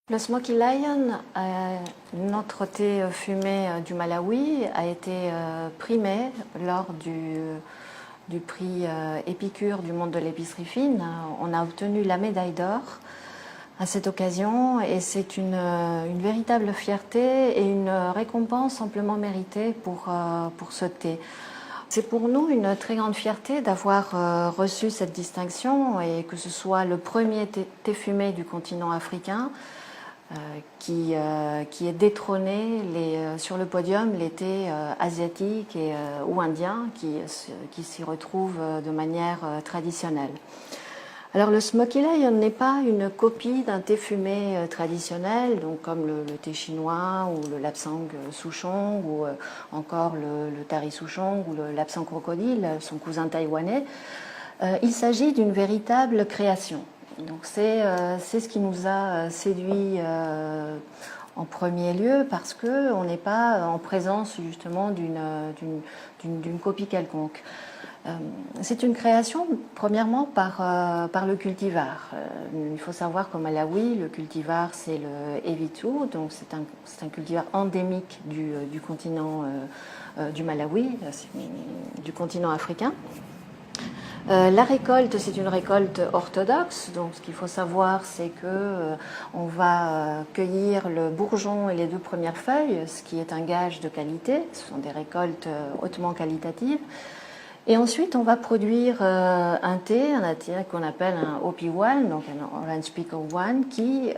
Le Smoky Lion, notre thé fumé du Malawi, a été primé lors du prix Épicure du monde de l'épicerie fine. On a obtenu la médaille d'or à cette occasion et c'est une véritable fierté et une récompense amplement méritée pour ce thé. C'est pour nous une très grande fierté d'avoir reçu cette distinction et que ce soit le premier thé fumé du continent africain qui est détrôné sur le podium les thés asiatiques ou indiens qui s'y retrouvent de manière traditionnelle. Alors le Smoky Lion n'est pas une copie d'un thé fumé traditionnel, donc comme le thé chinois ou le lapsang souchong ou encore le tari souchong ou le lapsang crocodile, son cousin taïwanais. Il s'agit d'une véritable création. Donc c'est ce qui nous a séduit en premier lieu parce qu'on n'est pas en présence justement d'une copie quelconque. C'est une création premièrement par le cultivar. Il faut savoir qu'au Malawi, le cultivar c'est le Evitu, donc c'est un cultivar endémique du continent du Malawi, du continent africain. La récolte, c'est une récolte orthodoxe. Donc, ce qu'il faut savoir, c'est que on va cueillir le bourgeon et les deux premières feuilles, ce qui est un gage de qualité. Ce sont des récoltes hautement qualitatives. Et ensuite, on va produire un thé qu'on appelle un OP1, donc un Orange Pickle One, qui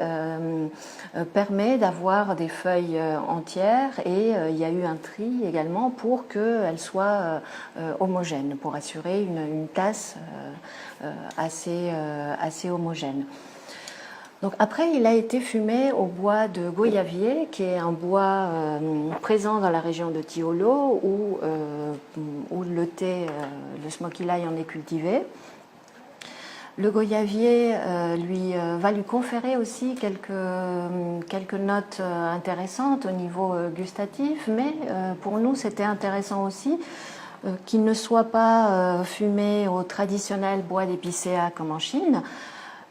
permet d'avoir des feuilles entières et il y a eu un tri également pour qu'elles soient homogènes, pour assurer une tasse assez homogène. Donc après, il a été fumé au bois de goyavier, qui est un bois présent dans la région de Tiolo, où le thé, le Smoky Lion est cultivé. Le goyavier va lui conférer aussi quelques notes intéressantes au niveau gustatif, mais pour nous, c'était intéressant aussi qu'il ne soit pas fumé au traditionnel bois d'épicéa comme en Chine,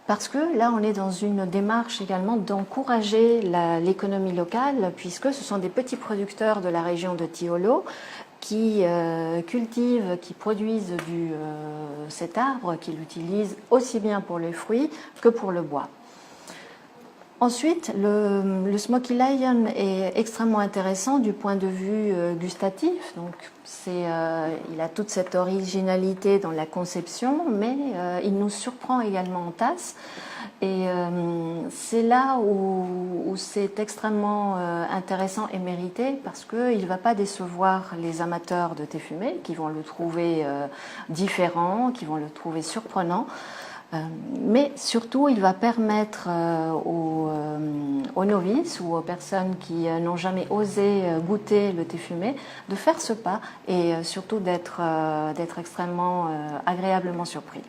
parce que là, on est dans une démarche également d'encourager l'économie locale, puisque ce sont des petits producteurs de la région de Tiolo qui cultivent, qui produisent cet arbre, qui l'utilisent aussi bien pour les fruits que pour le bois. Ensuite, le Smoky Lion est extrêmement intéressant du point de vue gustatif. Donc, il a toute cette originalité dans la conception, mais il nous surprend également en tasse. Et c'est là où c'est extrêmement intéressant et mérité parce qu'il ne va pas décevoir les amateurs de thé fumé qui vont le trouver différent, qui vont le trouver surprenant. Mais surtout, il va permettre aux novices ou aux personnes qui n'ont jamais osé goûter le thé fumé de faire ce pas et surtout d'être extrêmement agréablement surpris.